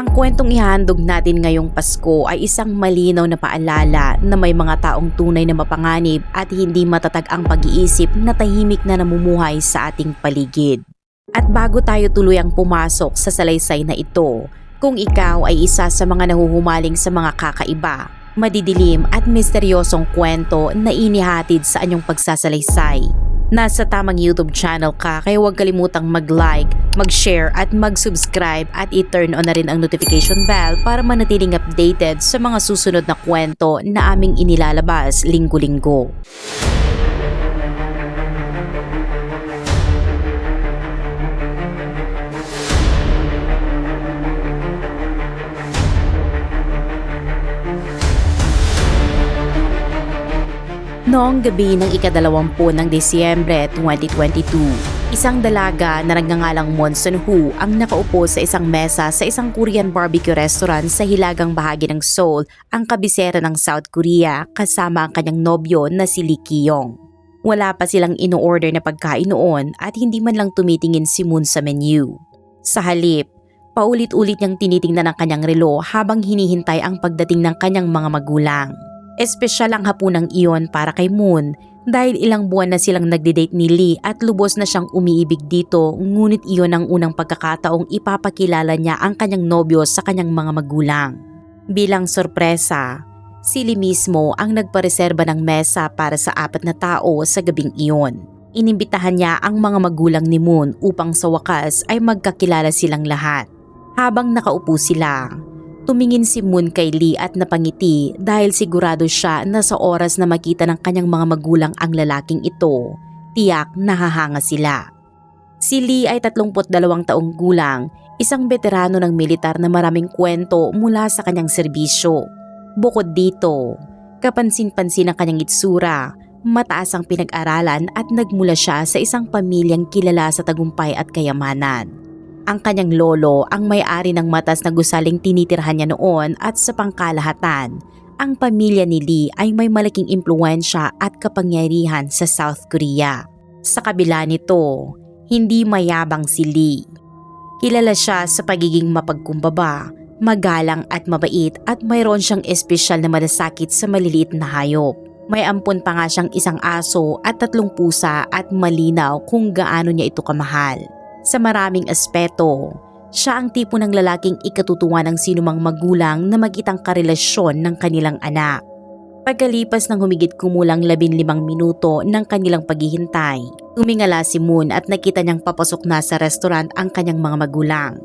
Ang kwentong ihahandog natin ngayong Pasko ay isang malinaw na paalala na may mga taong tunay na mapanganib at hindi matatag ang pag-iisip na tahimik na namumuhay sa ating paligid. At bago tayo tuluyang pumasok sa salaysay na ito, kung ikaw ay isa sa mga nahuhumaling sa mga kakaiba, madidilim at misteryosong kwento na inihatid sa anyong pagsasalaysay, nasa tamang YouTube channel ka, kaya huwag kalimutang mag-like, mag-share at mag-subscribe at i-turn on na rin ang notification bell para manatiling updated sa mga susunod na kwento na aming inilalabas linggo-linggo. Noong gabi ng ika-20 ng Disyembre 2022, isang dalaga na nagngangalang Monson Hu ang nakaupo sa isang mesa sa isang Korean barbecue restaurant sa hilagang bahagi ng Seoul, ang kabisera ng South Korea, kasama ang kanyang nobyo na si Lee Ki-yong. Wala pa silang ino-order na pagkain noon at hindi man lang tumitingin si Moon sa menu. Sa halip, paulit-ulit niyang tinitingnan ang kanyang relo habang hinihintay ang pagdating ng kanyang mga magulang. Espesyal ang hapunang iyon para kay Moon dahil ilang buwan na silang nagde-date ni Lee at lubos na siyang umiibig dito, ngunit iyon ang unang pagkakataong ipapakilala niya ang kanyang nobyo sa kanyang mga magulang. Bilang sorpresa, si Lee mismo ang nagpareserba ng mesa para sa 4 na tao sa gabing iyon. Inimbitahan niya ang mga magulang ni Moon upang sa wakas ay magkakilala silang lahat. Habang nakaupo sila, tumingin si Moon kay Lee at napangiti dahil sigurado siya na sa oras na makita ng kanyang mga magulang ang lalaking ito, tiyak nahahanga sila. Si Lee ay 32 taong gulang, isang veterano ng militar na maraming kwento mula sa kanyang serbisyo. Bukod dito, kapansin-pansin ang kanyang itsura, mataas ang pinag-aralan at nagmula siya sa isang pamilyang kilala sa tagumpay at kayamanan. Ang kanyang lolo ang may-ari ng matas na gusaling tinitirhan niya noon at sa pangkalahatan, ang pamilya ni Lee ay may malaking impluwensya at kapangyarihan sa South Korea. Sa kabila nito, hindi mayabang si Lee. Kilala siya sa pagiging mapagkumbaba, magalang at mabait at mayroon siyang espesyal na malasakit sa maliliit na hayop. May ampon pa nga siyang isang aso at 3 pusa at malinaw kung gaano niya ito kamahal. Sa maraming aspeto, siya ang tipo ng lalaking ikatutuwa ng sinumang magulang na magitang karelasyon ng kanilang anak. Pagkalipas ng humigit kumulang 15 minuto ng kanilang paghihintay, tumingala si Moon at nakita niyang papasok na sa restaurant ang kanyang mga magulang.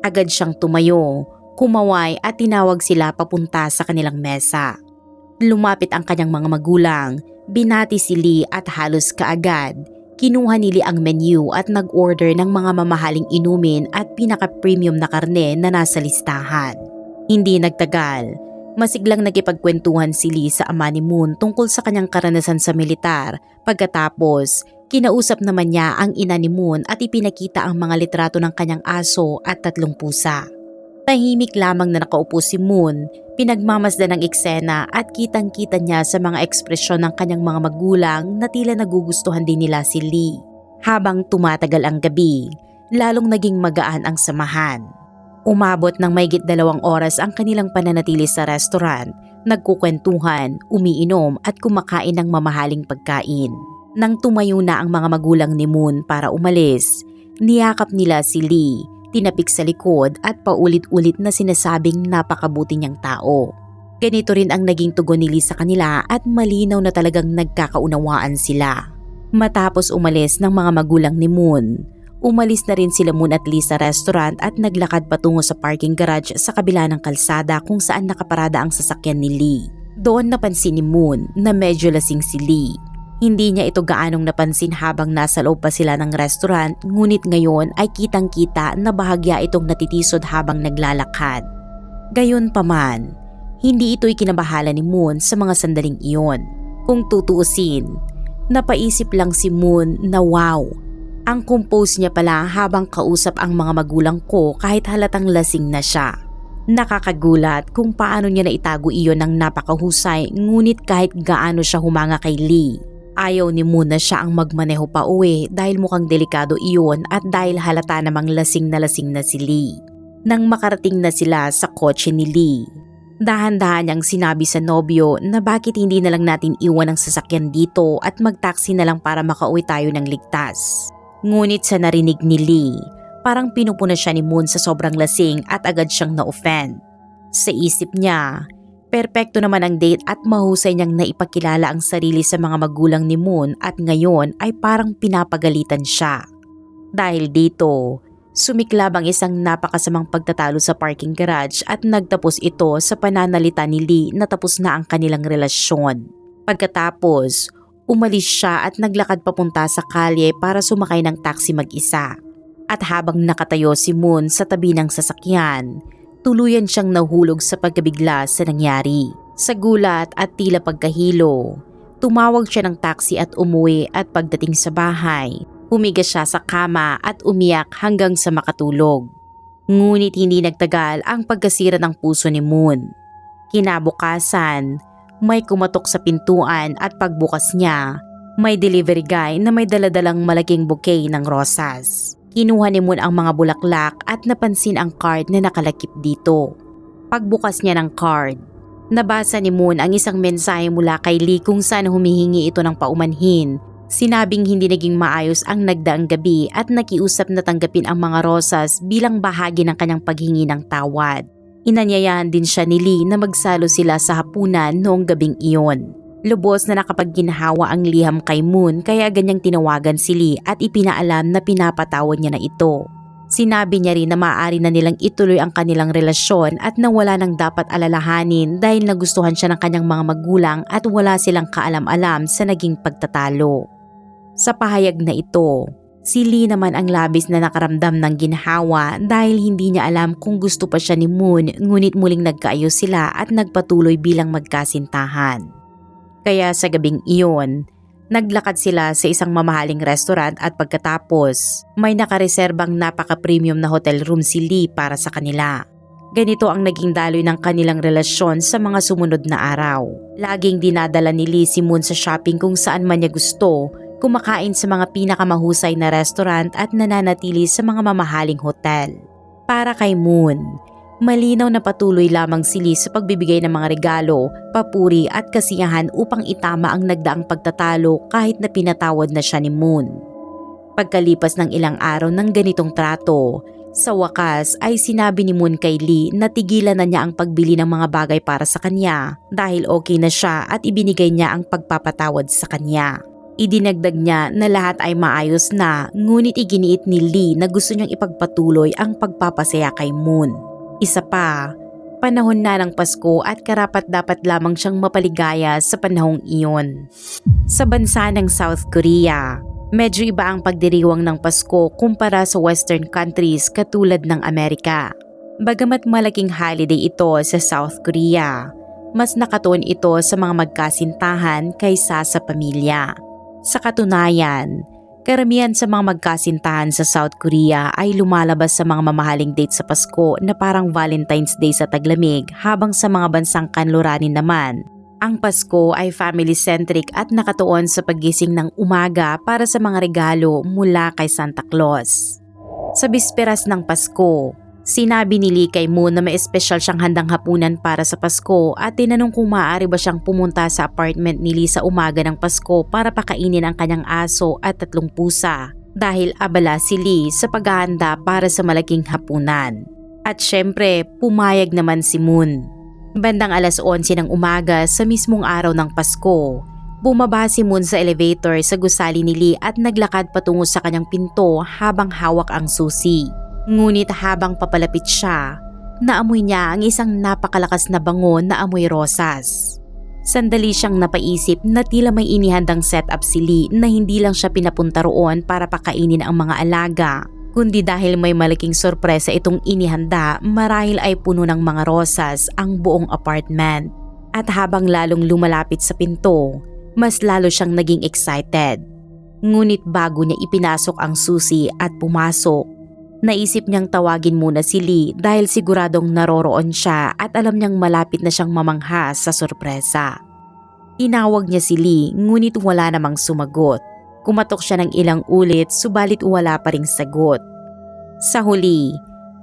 Agad siyang tumayo, kumaway at tinawag sila papunta sa kanilang mesa. Lumapit ang kanyang mga magulang, binati si Lee at halos kaagad kinuha ni Lee ang menu at nag-order ng mga mamahaling inumin at pinaka-premium na karne na nasa listahan. Hindi nagtagal, masiglang nakipagkwentuhan si Lee sa ama ni Moon tungkol sa kanyang karanasan sa militar. Pagkatapos, kinausap naman niya ang ina ni Moon at ipinakita ang mga litrato ng kanyang aso at 3 pusa. Tahimik lamang na nakaupo si Moon, pinagmamasdan ng eksena at kitang-kita niya sa mga ekspresyon ng kanyang mga magulang na tila nagugustuhan din nila si Lee. Habang tumatagal ang gabi, lalong naging magaan ang samahan. Umabot ng mahigit 2 oras ang kanilang pananatili sa restaurant, nagkukwentuhan, umiinom at kumakain ng mamahaling pagkain. Nang tumayo na ang mga magulang ni Moon para umalis, niyakap nila si Lee, tinapik sa likod at paulit-ulit na sinasabing napakabuti niyang tao. Ganito rin ang naging tugon ni Lee sa kanila at malinaw na talagang nagkakaunawaan sila. Matapos umalis ng mga magulang ni Moon, umalis na rin sila Moon at Lee sa restaurant at naglakad patungo sa parking garage sa kabila ng kalsada kung saan nakaparada ang sasakyan ni Lee. Doon napansin ni Moon na medyo lasing si Lee. Hindi niya ito gaanong napansin habang nasa loob pa sila ng restaurant, ngunit ngayon ay kitang-kita na bahagya itong natitisod habang naglalakad. Gayunpaman, hindi ito'y kinabahala ni Moon sa mga sandaling iyon. Kung tutuusin, napaisip lang si Moon na wow, ang compose niya pala habang kausap ang mga magulang ko kahit halatang lasing na siya. Nakakagulat kung paano niya naitago iyon ng napakahusay, ngunit kahit gaano siya humanga kay Lee, ayaw ni Moon na siya ang magmaneho pa uwi dahil mukhang delikado iyon at dahil halata namang lasing na si Lee. Nang makarating na sila sa kotse ni Lee, dahan-dahan niyang sinabi sa nobyo na bakit hindi na lang natin iwan ang sasakyan dito at mag-taxi na lang para makauwi tayo ng ligtas. Ngunit sa narinig ni Lee, parang pinupuna siya ni Moon sa sobrang lasing at agad siyang na-offend. Sa isip niya, perpekto naman ang date at mahusay niyang naipakilala ang sarili sa mga magulang ni Moon at ngayon ay parang pinapagalitan siya. Dahil dito, sumiklab ang isang napakasamang pagtatalo sa parking garage at nagtapos ito sa pananalita ni Lee na tapos na ang kanilang relasyon. Pagkatapos, umalis siya at naglakad papunta sa kalye para sumakay ng taxi mag-isa. At habang nakatayo si Moon sa tabi ng sasakyan, tuluyan siyang nahulog sa pagkabigla sa nangyari. Sa gulat at tila pagkahilo, tumawag siya ng taxi at umuwi at pagdating sa bahay, humiga siya sa kama at umiyak hanggang sa makatulog. Ngunit hindi nagtagal ang pagkasira ng puso ni Moon. Kinabukasan, may kumatok sa pintuan at pagbukas niya, may delivery guy na may daladalang malaking bouquet ng rosas. Kinuha ni Moon ang mga bulaklak at napansin ang card na nakalakip dito. Pagbukas niya ng card, nabasa ni Moon ang isang mensahe mula kay Lee kung saan humihingi ito ng paumanhin. Sinabing hindi naging maayos ang nagdaang gabi at nakiusap na tanggapin ang mga rosas bilang bahagi ng kanyang paghingi ng tawad. Inanyayahan din siya ni Lee na magsalo sila sa hapunan noong gabing iyon. Lubos na nakapagginhawa ang liham kay Moon kaya ganyang tinawagan si Lee at ipinaalam na pinapatawad niya na ito. Sinabi niya rin na maaari na nilang ituloy ang kanilang relasyon at na wala nang dapat alalahanin dahil nagustuhan siya ng kanyang mga magulang at wala silang kaalam-alam sa naging pagtatalo. Sa pahayag na ito, si Lee naman ang labis na nakaramdam ng ginhawa dahil hindi niya alam kung gusto pa siya ni Moon ngunit muling nagkaayos sila at nagpatuloy bilang magkasintahan. Kaya sa gabing iyon, naglakad sila sa isang mamahaling restaurant at pagkatapos, may nakareserbang napaka-premium na hotel room si Lee para sa kanila. Ganito ang naging daloy ng kanilang relasyon sa mga sumunod na araw. Laging dinadala ni Lee si Moon sa shopping kung saan man niya gusto, kumakain sa mga pinakamahusay na restaurant at nananatili sa mga mamahaling hotel. Para kay Moon, malinaw na patuloy lamang si Lee sa pagbibigay ng mga regalo, papuri at kasiyahan upang itama ang nagdaang pagtatalo kahit na pinatawad na siya ni Moon. Pagkalipas ng ilang araw ng ganitong trato, sa wakas ay sinabi ni Moon kay Lee na tigilan na niya ang pagbili ng mga bagay para sa kanya dahil okay na siya at ibinigay niya ang pagpapatawad sa kanya. Idinagdag niya na lahat ay maayos na ngunit iginiit ni Lee na gusto niyang ipagpatuloy ang pagpapasaya kay Moon. Isa pa, panahon na ng Pasko at karapat-dapat lamang siyang mapaligaya sa panahong iyon. Sa bansa ng South Korea, medyo iba ang pagdiriwang ng Pasko kumpara sa Western countries katulad ng Amerika. Bagamat malaking holiday ito sa South Korea, mas nakatuon ito sa mga magkasintahan kaysa sa pamilya. Sa katunayan, karamihan sa mga magkasintahan sa South Korea ay lumalabas sa mga mamahaling date sa Pasko na parang Valentine's Day sa taglamig habang sa mga bansang kanluranin naman, ang Pasko ay family-centric at nakatuon sa paggising ng umaga para sa mga regalo mula kay Santa Claus. Sa bisperas ng Pasko, sinabi ni Lee kay Moon na may espesyal siyang handang hapunan para sa Pasko at tinanong kung maaari ba siyang pumunta sa apartment ni Lee sa umaga ng Pasko para pakainin ang kanyang aso at 3 pusa dahil abala si Lee sa paghahanda para sa malaking hapunan. At syempre, pumayag naman si Moon. Bandang 11:11 ng umaga sa mismong araw ng Pasko, bumaba si Moon sa elevator sa gusali ni Lee at naglakad patungo sa kanyang pinto habang hawak ang susi. Ngunit habang papalapit siya, naamoy niya ang isang napakalakas na bango na amoy rosas. Sandali siyang napaisip na tila may inihandang setup si Lee na hindi lang siya pinapunta roon para pakainin ang mga alaga, kundi dahil may malaking sorpresa itong inihanda marahil ay puno ng mga rosas ang buong apartment. At habang lalong lumalapit sa pinto, mas lalo siyang naging excited. Ngunit bago niya ipinasok ang susi at pumasok, naisip niyang tawagin muna si Lee dahil siguradong naroroon siya at alam niyang malapit na siyang mamangha sa sorpresa. Tinawag niya si Lee ngunit wala namang sumagot. Kumatok siya ng ilang ulit subalit wala pa ring sagot. Sa huli,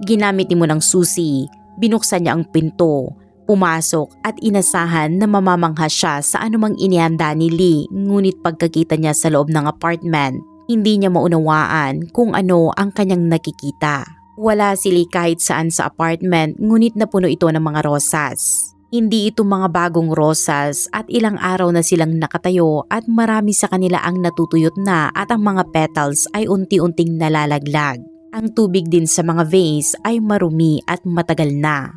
Ginamit ni Moon ang susi, binuksan niya ang pinto, pumasok at inasahan na mamamangha siya sa anumang inihanda ni Lee, ngunit pagkakita niya sa loob ng apartment, hindi niya maunawaan kung ano ang kanyang nakikita. Wala si Lee kahit saan sa apartment, ngunit napuno ito ng mga rosas. Hindi ito mga bagong rosas at ilang araw na silang nakatayo at marami sa kanila ang natutuyot na at ang mga petals ay unti-unting nalalaglag. Ang tubig din sa mga vase ay marumi at matagal na.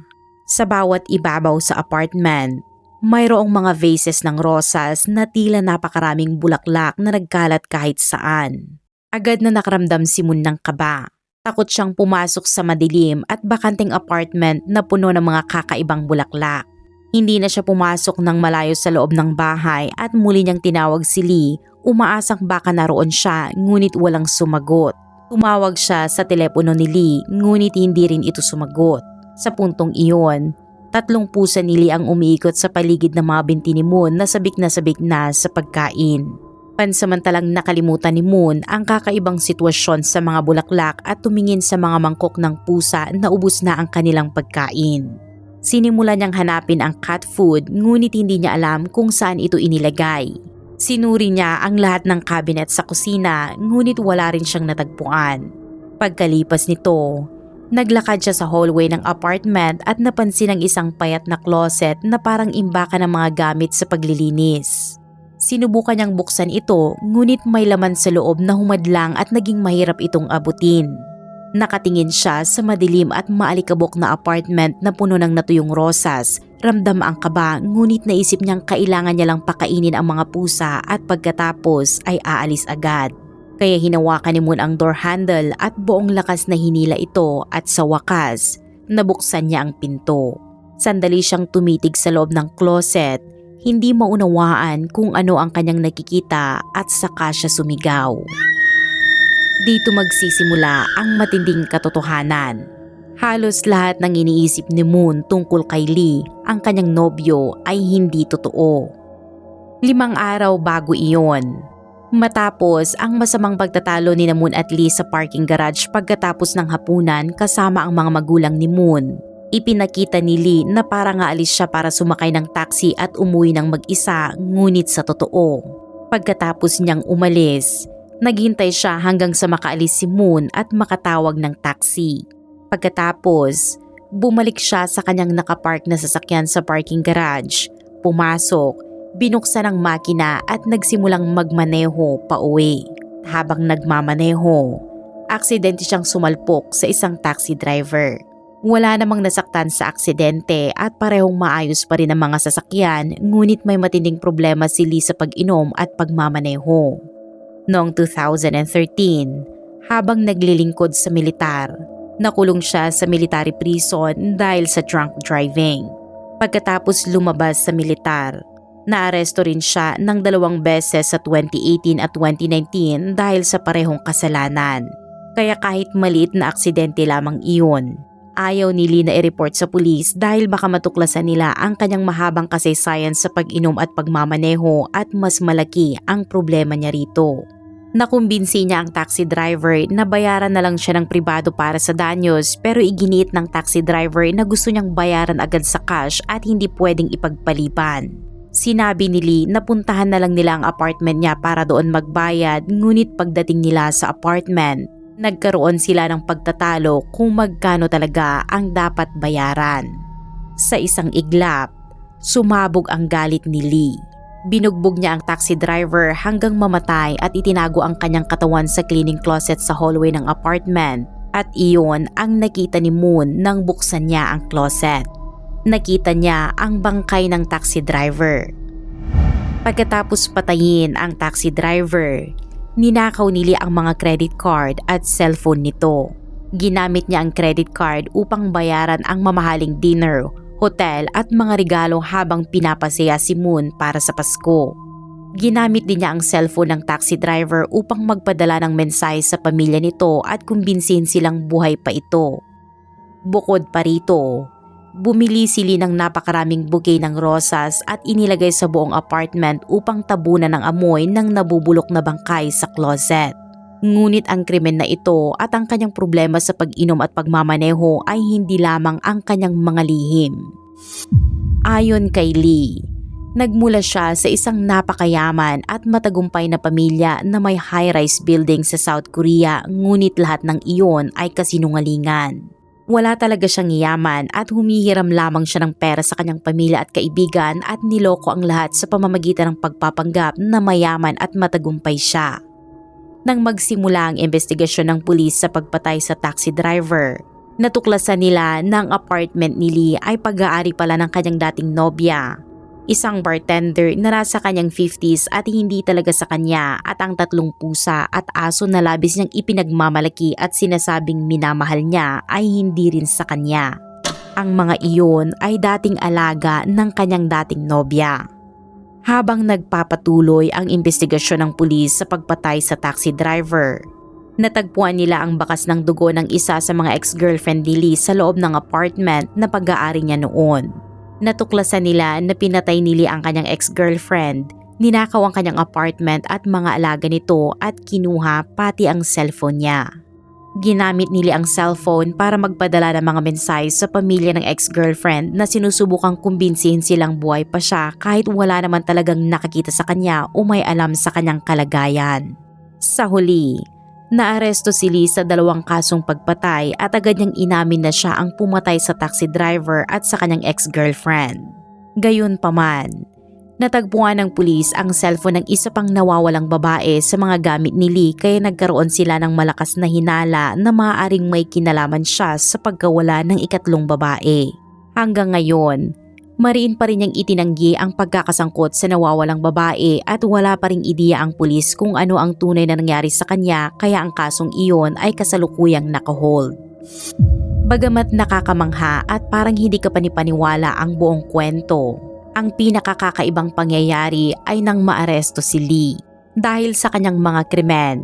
Sa bawat ibabaw sa apartment, mayroong mga vases ng rosas na tila napakaraming bulaklak na nagkalat kahit saan. Agad na nakaramdam si Moon ng kaba. Takot siyang pumasok sa madilim at bakanteng apartment na puno ng mga kakaibang bulaklak. Hindi na siya pumasok ng malayo sa loob ng bahay at muli niyang tinawag si Lee, umaasang baka naroon siya ngunit walang sumagot. Tumawag siya sa telepono ni Lee ngunit hindi rin ito sumagot. Sa puntong iyon, 3 pusa ni Lee ang umiikot sa paligid ng mga binti ni Moon na sabik na sa pagkain. Pansamantalang nakalimutan ni Moon ang kakaibang sitwasyon sa mga bulaklak at tumingin sa mga mangkok ng pusa na ubos na ang kanilang pagkain. Sinimulan niyang hanapin ang cat food ngunit hindi niya alam kung saan ito inilagay. Sinuri niya ang lahat ng cabinet sa kusina ngunit wala rin siyang natagpuan. Pagkalipas nito, naglakad siya sa hallway ng apartment at napansin ang isang payat na closet na parang imbakan ng mga gamit sa paglilinis. Sinubukan niyang buksan ito ngunit may laman sa loob na humadlang at naging mahirap itong abutin. Nakatingin siya sa madilim at maalikabok na apartment na puno ng natuyong rosas. Ramdam ang kaba ngunit naisip niyang kailangan niya lang pakainin ang mga pusa at pagkatapos ay aalis agad. Kaya hinawakan ni Moon ang door handle at buong lakas na hinila ito at sa wakas, nabuksan niya ang pinto. Sandali siyang tumitig sa loob ng closet, hindi maunawaan kung ano ang kanyang nakikita at saka siya sumigaw. Dito magsisimula ang matinding katotohanan. Halos lahat ng iniisip ni Moon tungkol kay Lee, ang kanyang nobyo, ay hindi totoo. 5 araw bago iyon, matapos ang masamang pagtatalo ni Moon at Lee sa parking garage pagkatapos ng hapunan kasama ang mga magulang ni Moon, ipinakita ni Lee na parang aalis siya para sumakay ng taxi at umuwi ng mag-isa, ngunit sa totoo, pagkatapos niyang umalis, naghintay siya hanggang sa makaalis si Moon at makatawag ng taxi. Pagkatapos, bumalik siya sa kanyang nakapark na sasakyan sa parking garage, pumasok, binuksan ang makina at nagsimulang magmaneho pauwi. Habang nagmamaneho, aksidente siyang sumalpok sa isang taxi driver. Wala namang nasaktan sa aksidente at parehong maayos pa rin ang mga sasakyan, ngunit may matinding problema si Lee sa pag-inom at pagmamaneho. Noong 2013, habang naglilingkod sa militar, nakulong siya sa military prison dahil sa drunk driving. Pagkatapos lumabas sa militar, naaresto rin siya ng 2 beses sa 2018 at 2019 dahil sa parehong kasalanan. Kaya kahit maliit na aksidente lamang iyon, ayaw ni Lee na i-report sa pulis dahil baka matuklasan nila ang kanyang mahabang kasaysayan sa pag-inom at pagmamaneho at mas malaki ang problema niya rito. Nakumbinsi niya ang taxi driver na bayaran na lang siya ng pribado para sa danyos, pero iginiit ng taxi driver na gusto niyang bayaran agad sa cash at hindi pwedeng ipagpaliban. Sinabi ni Lee na puntahan na lang nila ang apartment niya para doon magbayad, ngunit pagdating nila sa apartment, nagkaroon sila ng pagtatalo kung magkano talaga ang dapat bayaran. Sa isang iglap, sumabog ang galit ni Lee. Binugbog niya ang taxi driver hanggang mamatay at itinago ang kanyang katawan sa cleaning closet sa hallway ng apartment, at iyon ang nakita ni Moon nang buksan niya ang closet. Nakita niya ang bangkay ng taxi driver. Pagkatapos patayin ang taxi driver, ninakaw ni Lee ang mga credit card at cellphone nito. Ginamit niya ang credit card upang bayaran ang mamahaling dinner, hotel at mga regalo habang pinapasaya si Moon para sa Pasko. Ginamit din niya ang cellphone ng taxi driver upang magpadala ng mensahe sa pamilya nito at kumbinsihin silang buhay pa ito. Bukod pa rito, bumili si Lee ng napakaraming bouquet ng rosas at inilagay sa buong apartment upang tabunan ng amoy ng nabubulok na bangkay sa closet. Ngunit ang krimen na ito at ang kanyang problema sa pag-inom at pagmamaneho ay hindi lamang ang kanyang mga lihim. Ayon kay Lee, nagmula siya sa isang napakayaman at matagumpay na pamilya na may high-rise building sa South Korea, ngunit lahat ng iyon ay kasinungalingan. Wala talaga siyang yaman at humihiram lamang siya ng pera sa kanyang pamilya at kaibigan at niloko ang lahat sa pamamagitan ng pagpapanggap na mayaman at matagumpay siya. Nang magsimula ang investigasyon ng pulis sa pagpatay sa taxi driver, natuklasan nila na ang apartment ni Lee ay pag-aari pala ng kanyang dating nobya, isang bartender na nasa kanyang 50s at hindi talaga sa kanya, at ang 3 pusa at aso na labis niyang ipinagmamalaki at sinasabing minamahal niya ay hindi rin sa kanya. Ang mga iyon ay dating alaga ng kanyang dating nobya. Habang nagpapatuloy ang investigasyon ng pulis sa pagpatay sa taxi driver, natagpuan nila ang bakas ng dugo ng isa sa mga ex-girlfriend ni Lee sa loob ng apartment na pag-aari niya noon. Natuklasan nila na pinatay ni Lee ang kanyang ex-girlfriend, ninakaw ang kanyang apartment at mga alaga nito at kinuha pati ang cellphone niya. Ginamit ni Lee ang cellphone para magpadala ng mga mensahe sa pamilya ng ex-girlfriend na sinusubukang kumbinsihin silang buhay pa siya kahit wala naman talagang nakakita sa kanya o may alam sa kanyang kalagayan. Sa huli, naaresto si Lee sa 2 kasong pagpatay at agad niyang inamin na siya ang pumatay sa taxi driver at sa kanyang ex-girlfriend. Gayunpaman, natagpuan ng pulis ang cellphone ng isa pang nawawalang babae sa mga gamit ni Lee, kaya nagkaroon sila ng malakas na hinala na maaaring may kinalaman siya sa pagkawala ng ikatlong babae. Hanggang ngayon, mariin pa rin niyang itinanggi ang pagkakasangkot sa nawawalang babae at wala pa ring ideya ang pulis kung ano ang tunay na nangyari sa kanya, kaya ang kasong iyon ay kasalukuyang nakahold. Bagamat nakakamangha at parang hindi ka panipaniwala ang buong kwento, ang pinakakakaibang pangyayari ay nang maaresto si Lee. Dahil sa kanyang mga krimen,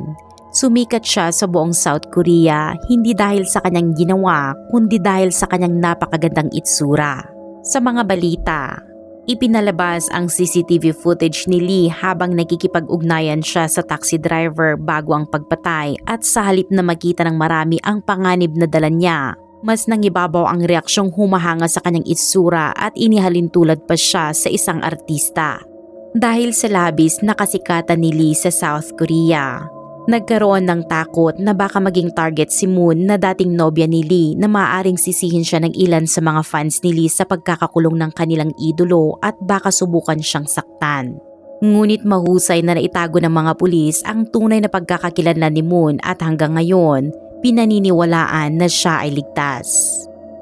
sumikat siya sa buong South Korea, hindi dahil sa kanyang ginawa kundi dahil sa kanyang napakagandang itsura. Sa mga balita, ipinalabas ang CCTV footage ni Lee habang nakikipag-ugnayan siya sa taxi driver bago ang pagpatay, at sa halip na makita ng marami ang panganib na dala niya, mas nangibabaw ang reaksyong humahanga sa kanyang itsura at inihalintulad pa siya sa isang artista. Dahil sa labis na kasikatan ni Lee sa South Korea, nagkaroon ng takot na baka maging target si Moon na dating nobya ni Lee, na maaaring sisihin siya ng ilan sa mga fans ni Lee sa pagkakakulong ng kanilang idolo at baka subukan siyang saktan. Ngunit mahusay na naitago ng mga pulis ang tunay na pagkakakilanlan ni Moon at hanggang ngayon, pinaniniwalaan na siya ay ligtas.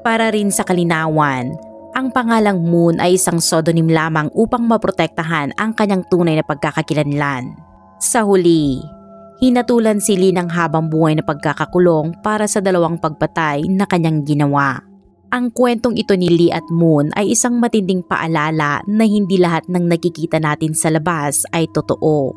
Para rin sa kalinawan, ang pangalang Moon ay isang pseudonym lamang upang maprotektahan ang kanyang tunay na pagkakakilanlan. Sa huli, hinatulan si Lee ng habang buhay na pagkakakulong para sa 2 pagpatay na kanyang ginawa. Ang kwentong ito ni Lee at Moon ay isang matinding paalala na hindi lahat ng nakikita natin sa labas ay totoo.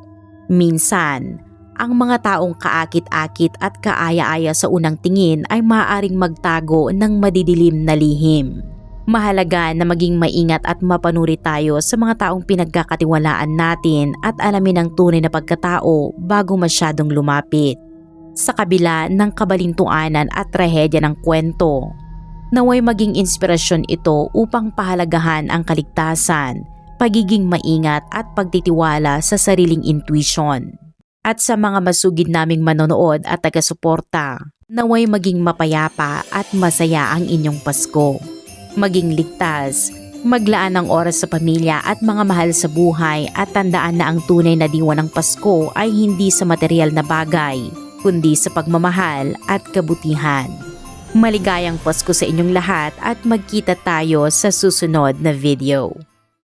Minsan, ang mga taong kaakit-akit at kaaya-aya sa unang tingin ay maaaring magtago ng madidilim na lihim. Mahalaga na maging maingat at mapanuri tayo sa mga taong pinagkakatiwalaan natin at alamin ang tunay na pagkatao bago masyadong lumapit. Sa kabila ng kabalintuanan at trahedya ng kwento, naway maging inspirasyon ito upang pahalagahan ang kaligtasan, pagiging maingat at pagtitiwala sa sariling intuition. At sa mga masugid naming manonood at taga-suporta, naway maging mapayapa at masaya ang inyong Pasko. Maging ligtas, maglaan ng oras sa pamilya at mga mahal sa buhay, at tandaan na ang tunay na diwa ng Pasko ay hindi sa material na bagay, kundi sa pagmamahal at kabutihan. Maligayang Pasko sa inyong lahat at magkita tayo sa susunod na video.